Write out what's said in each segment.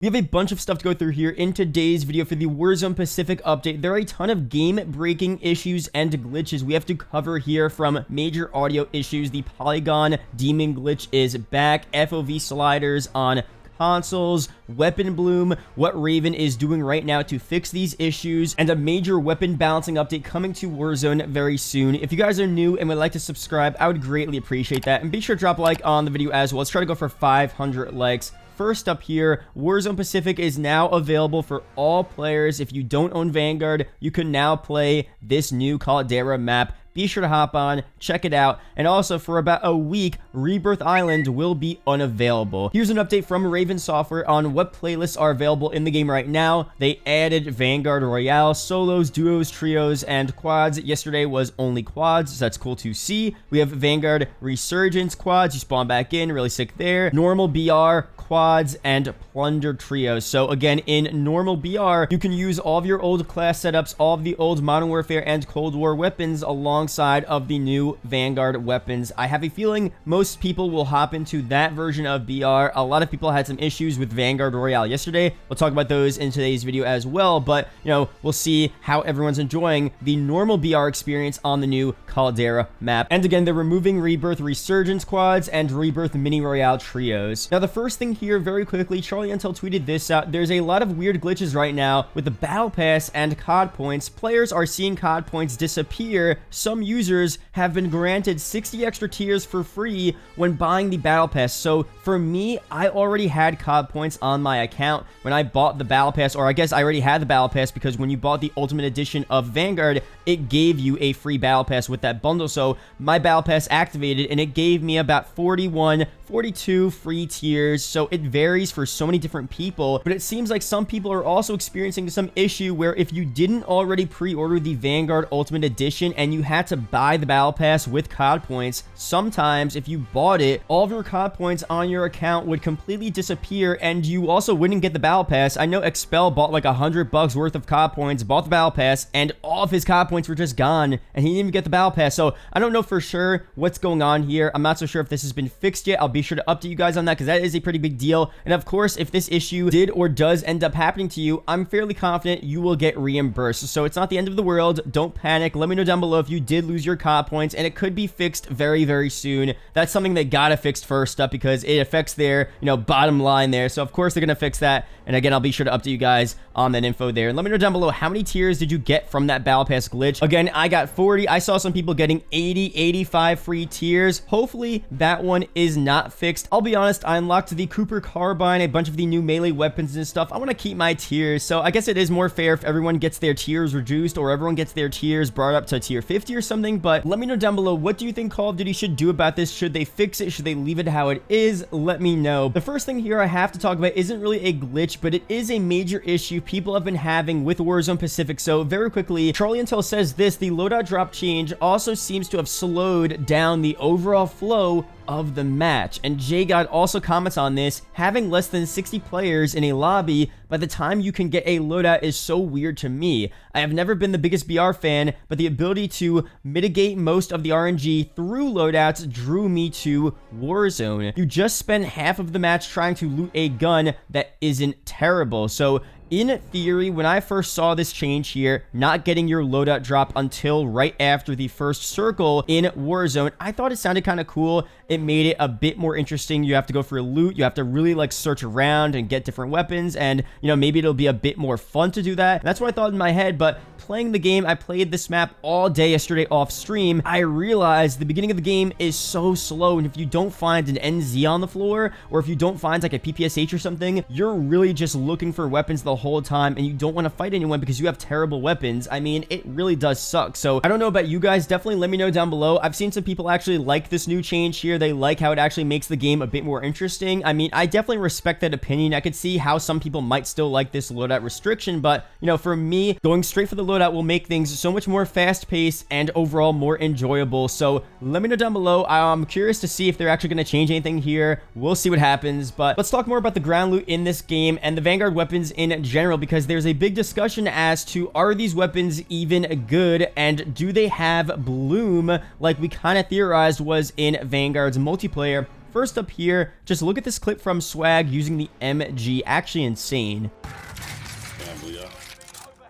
We have a bunch of stuff to go through here in today's video for the Warzone Pacific update. There are a ton of game-breaking issues and glitches we have to cover here, from major audio issues. The Polygon Demon glitch is back. FOV sliders on consoles, weapon bloom, what Raven is doing right now to fix these issues, and a major weapon balancing update coming to Warzone very soon. If you guys are new and would like to subscribe, I would greatly appreciate that. And be sure to drop a like on the video as well. Let's try to go for 500 likes. First up here, Warzone Pacific is now available for all players. If you don't own Vanguard, you can now play this new Caldera map. Be sure to hop on, check it out, and also for about a week, Rebirth Island will be unavailable. Here's an update from Raven Software on what playlists are available in the game right now. They added Vanguard Royale, solos, duos, trios, and quads. Yesterday was only quads, so that's cool to see. We have Vanguard Resurgence quads, you spawn back in, really sick there. Normal BR, quads, and plunder trios. So again, in normal BR, you can use all of your old class setups, all of the old Modern Warfare and Cold War weapons alongside of the new Vanguard weapons. I have a feeling most people will hop into that version of BR. A lot of people had some issues with Vanguard Royale yesterday. We'll talk about those in today's video as well, but we'll see how everyone's enjoying the normal BR experience on the new Caldera map. And again, they're removing Rebirth Resurgence quads and Rebirth Mini Royale trios. Now, the first thing here, very quickly, Charlie Intel tweeted this out. There's a lot of weird glitches right now with the Battle Pass and COD points. Players are seeing COD points disappear. Some users have been granted 60 extra tiers for free when buying the Battle Pass. So for me, I already had COD points on my account when I bought the Battle Pass, or I guess I already had the Battle Pass because when you bought the Ultimate Edition of Vanguard, it gave you a free Battle Pass with that bundle. So my Battle Pass activated and it gave me about 42 free tiers. So it varies for so many different people, but it seems like some people are also experiencing some issue where if you didn't already pre-order the Vanguard Ultimate Edition and you had to buy the Battle Pass with COD points, sometimes if you bought it, all of your COD points on your account would completely disappear and you also wouldn't get the Battle Pass. I know Expel bought like $100 worth of COD points, bought the Battle Pass, and all of his COD points were just gone and he didn't even get the Battle Pass. So I don't know for sure what's going on here. I'm not so sure if this has been fixed yet. I'll be sure to update you guys on that because that is a pretty big deal. And of course, if this issue did or does end up happening to you, I'm fairly confident you will get reimbursed. So it's not the end of the world. Don't panic. Let me know down below if you did lose your COD points, and it could be fixed very, very soon. That's something they gotta fix first up because it affects their, bottom line there. So of course they're gonna fix that. And again, I'll be sure to update you guys on that info there. And let me know down below, how many tiers did you get from that Battle Pass glitch? Again, I got 40. I saw some people getting 80, 85 free tiers. Hopefully that one is not fixed. I'll be honest, I unlocked the Cooper Carbine, a bunch of the new melee weapons and stuff. I want to keep my tiers, so I guess it is more fair if everyone gets their tiers reduced or everyone gets their tiers brought up to tier 50 or something. But let me know down below, what do you think Call of Duty should do about this? Should they fix it? Should they leave it how it is? Let me know. The first thing here I have to talk about isn't really a glitch, but it is a major issue people have been having with Warzone Pacific. So very quickly, Charlie Intel says this: the loadout drop change also seems to have slowed down the overall flow of the match. And JGod also comments on this: having less than 60 players in a lobby by the time you can get a loadout is so weird to me. I have never been the biggest BR fan, but the ability to mitigate most of the RNG through loadouts drew me to Warzone. You just spend half of the match trying to loot a gun that isn't terrible. So in theory, when I first saw this change here, not getting your loadout drop until right after the first circle in Warzone, I thought it sounded kind of cool. It made it a bit more interesting. You have to go for a loot. You have to really search around and get different weapons. And, maybe it'll be a bit more fun to do that. That's what I thought in my head. But playing the game, I played this map all day yesterday off stream. I realized the beginning of the game is so slow. And if you don't find an NZ on the floor, or if you don't find like a PPSH or something, you're really just looking for weapons the whole time and you don't want to fight anyone because you have terrible weapons. I mean, it really does suck. So I don't know about you guys. Definitely let me know down below. I've seen some people actually like this new change here. They like how it actually makes the game a bit more interesting. I mean, I definitely respect that opinion. I could see how some people might still like this loadout restriction, but for me, going straight for the loadout will make things so much more fast-paced and overall more enjoyable. So let me know down below. I'm curious to see if they're actually going to change anything here. We'll see what happens, but let's talk more about the ground loot in this game and the Vanguard weapons in general, because there's a big discussion as to, are these weapons even good and do they have bloom like we kind of theorized was in Vanguard's multiplayer? first up here, just look at this clip from Swag using the MG. Actually insane.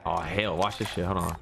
Oh, hell. Watch this shit. Hold on.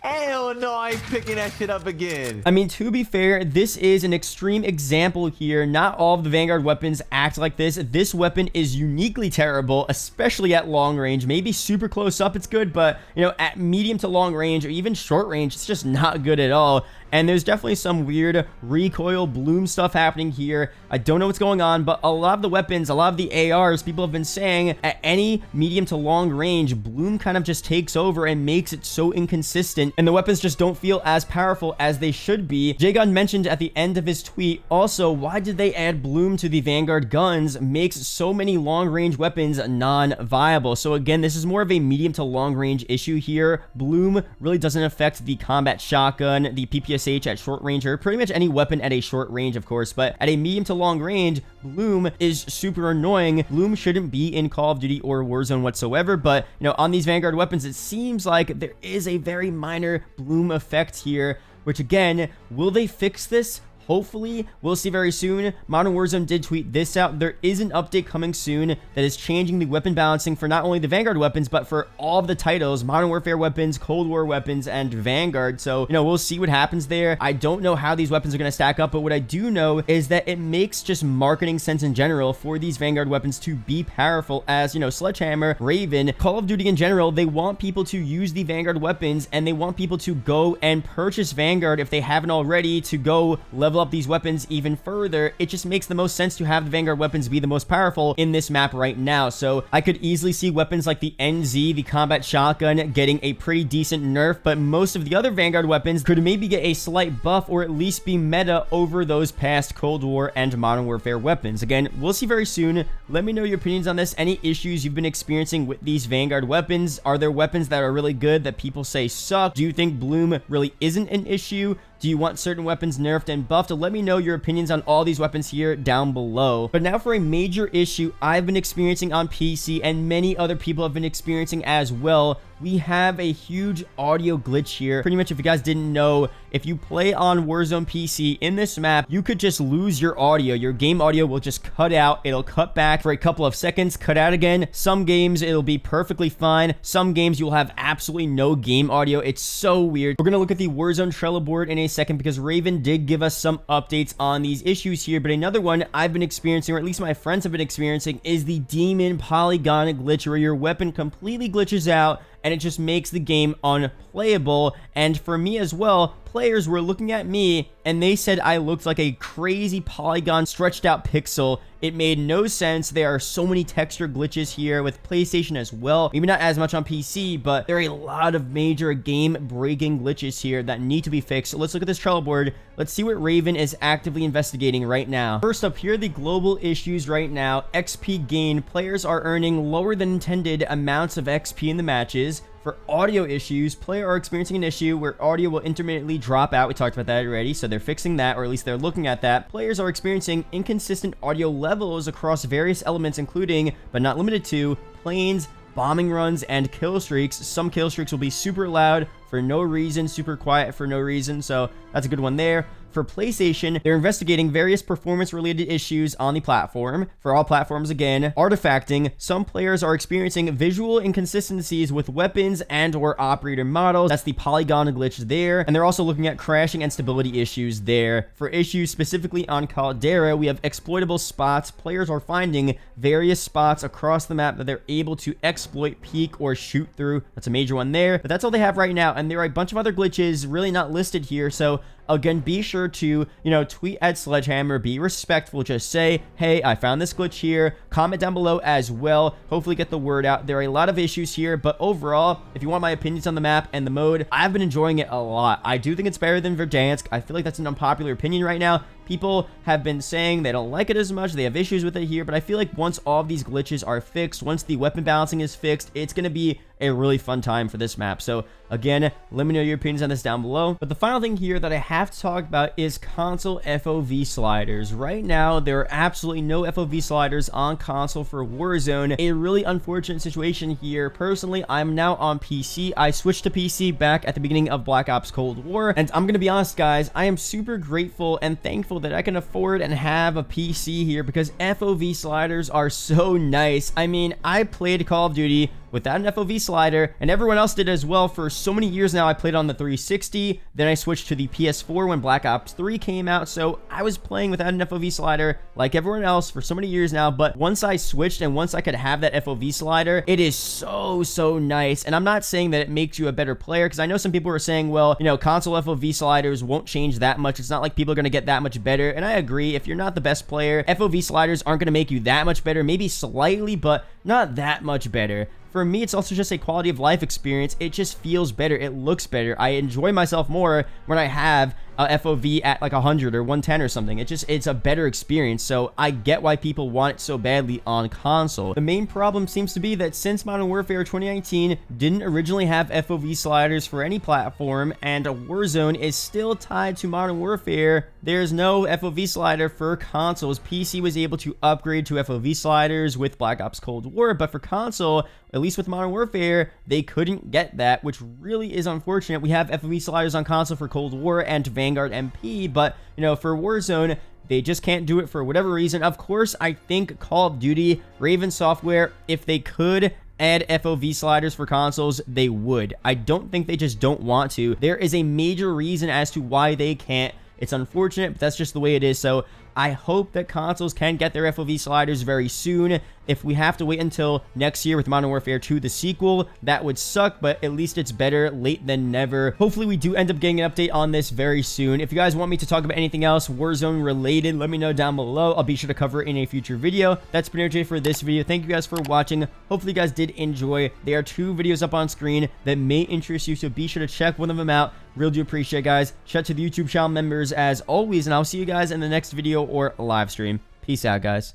Hell no, I ain't picking that shit up again. I mean, to be fair, this is an extreme example here. Not all of the Vanguard weapons act like this. This weapon is uniquely terrible, especially at long range. Maybe super close up, it's good, but, you know, at medium to long range or even short range, it's just not good at all. And there's definitely some weird recoil bloom stuff happening here. I don't know what's going on, but a lot of the weapons, a lot of the ARs, people have been saying at any medium to long range, bloom kind of just takes over and makes it so inconsistent. And the weapons just don't feel as powerful as they should be. J-Gun mentioned at the end of his tweet, also, why did they add bloom to the Vanguard guns? Makes so many long range weapons non-viable. So again, this is more of a medium to long range issue here. Bloom really doesn't affect the combat shotgun, the PPSH at short range, or pretty much any weapon at a short range, of course, but at a medium to long range, bloom is super annoying. Bloom shouldn't be in Call of Duty or Warzone whatsoever, but, you know, on these Vanguard weapons, it seems like there is a very minor bloom effect here, which again, will they fix this? Hopefully, we'll see very soon. Modern Warzone did tweet this out. There is an update coming soon that is changing the weapon balancing for not only the Vanguard weapons, but for all of the titles, Modern Warfare weapons, Cold War weapons, and Vanguard. So, you know, we'll see what happens there. I don't know how these weapons are going to stack up, but what I do know is that it makes just marketing sense in general for these Vanguard weapons to be powerful, as, you know, Sledgehammer, Raven, Call of Duty in general, they want people to use the Vanguard weapons, and they want people to go and purchase Vanguard if they haven't already, to go level up these weapons even further. It just makes the most sense to have the Vanguard weapons be the most powerful in this map right now. So I could easily see weapons like the NZ, the combat shotgun, getting a pretty decent nerf, but most of the other Vanguard weapons could maybe get a slight buff or at least be meta over those past Cold War and Modern Warfare weapons. Again, we'll see very soon. Let me know your opinions on this. Any issues you've been experiencing with these Vanguard weapons? Are there weapons that are really good that people say suck? Do you think bloom really isn't an issue? Do you want certain weapons nerfed and buffed? Let me know your opinions on all these weapons here down below. But now for a major issue I've been experiencing on PC and many other people have been experiencing as well. We have a huge audio glitch here. Pretty much, if you guys didn't know, if you play on Warzone PC in this map, you could just lose your audio. Your game audio will just cut out. It'll cut back for a couple of seconds, cut out again. Some games, it'll be perfectly fine. Some games, you'll have absolutely no game audio. It's so weird. We're going to look at the Warzone Trello board in a second because Raven did give us some updates on these issues here. But another one I've been experiencing, or at least my friends have been experiencing, is the Demon Polygon glitch, where your weapon completely glitches out and it just makes the game unplayable. And for me as well, players were looking at me and they said I looked like a crazy polygon stretched out pixel. It made no sense. There are so many texture glitches here with PlayStation as well. Maybe not as much on PC, but there are a lot of major game breaking glitches here that need to be fixed. So let's look at this Trello board. Let's see what Raven is actively investigating right now. First up, here are the global issues right now. XP gain. Players are earning lower than intended amounts of XP in the matches. For audio issues, players are experiencing an issue where audio will intermittently drop out. We talked about that already, so they're fixing that, or at least they're looking at that. Players are experiencing inconsistent audio levels across various elements, including, but not limited to, planes, bombing runs, and kill streaks. Some kill streaks will be super loud for no reason, super quiet for no reason, so that's a good one there. For PlayStation, they're investigating various performance-related issues on the platform. For all platforms, again, artifacting. Some players are experiencing visual inconsistencies with weapons and or operator models. That's the polygon glitch there. And they're also looking at crashing and stability issues there. For issues specifically on Caldera, we have exploitable spots. Players are finding various spots across the map that they're able to exploit, peek, or shoot through. That's a major one there. But that's all they have right now. And there are a bunch of other glitches really not listed here. So again, be sure to, tweet at Sledgehammer, be respectful, just say, hey, I found this glitch here, comment down below as well, hopefully get the word out. There are a lot of issues here, but overall, if you want my opinions on the map and the mode, I've been enjoying it a lot. I do think it's better than Verdansk. I feel like that's an unpopular opinion right now. People have been saying they don't like it as much, they have issues with it here, but I feel like once all of these glitches are fixed, once the weapon balancing is fixed, it's going to be a really fun time for this map. So again, let me know your opinions on this down below. But the final thing here that I have to talk about is console FOV sliders. Right now, there are absolutely no FOV sliders on console for Warzone. A really unfortunate situation here. Personally, I'm now on PC. I switched to PC back at the beginning of Black Ops Cold War, and I'm gonna be honest, guys, I am super grateful and thankful that I can afford and have a PC here because FOV sliders are so nice. I mean, I played Call of Duty without an FOV slider, and everyone else did as well for so many years now. I played on the 360, then I switched to the PS4 when Black Ops 3 came out, so I was playing without an FOV slider like everyone else for so many years now. But once I switched and once I could have that FOV slider, it is so nice. And I'm not saying that it makes you a better player, because I know some people are saying, well, you know, console FOV sliders won't change that much. It's not like people are going to get that much better, and I agree. If you're not the best player, FOV sliders aren't going to make you that much better, maybe slightly, but not that much better. For me, it's also just a quality of life experience. It just feels better. It looks better. I enjoy myself more when I have a FOV at like 100 or 110 or something. It's a better experience. So I get why people want it so badly on console. The main problem seems to be that since Modern Warfare 2019 didn't originally have FOV sliders for any platform, and Warzone is still tied to Modern Warfare, there's no FOV slider for consoles. PC was able to upgrade to FOV sliders with Black Ops Cold War, but for console, at least with Modern Warfare, they couldn't get that, which really is unfortunate. We have FOV sliders on console for Cold War and Vanguard MP, but, you know, for Warzone, they just can't do it for whatever reason. Of course, I think Call of Duty, Raven Software, if they could add FOV sliders for consoles, they would. I don't think they just don't want to. There is a major reason as to why they can't. It's unfortunate, but that's just the way it is. So I hope that consoles can get their FOV sliders very soon. If we have to wait until next year with Modern Warfare 2, the sequel, that would suck, but at least it's better late than never. Hopefully, we do end up getting an update on this very soon. If you guys want me to talk about anything else Warzone related, let me know down below. I'll be sure to cover it in a future video. That's been RJ for this video. Thank you guys for watching. Hopefully, you guys did enjoy. There are 2 videos up on screen that may interest you, so be sure to check one of them out. Really do appreciate it, guys. Shout out to the YouTube channel members as always, and I'll see you guys in the next video or live stream. Peace out, guys.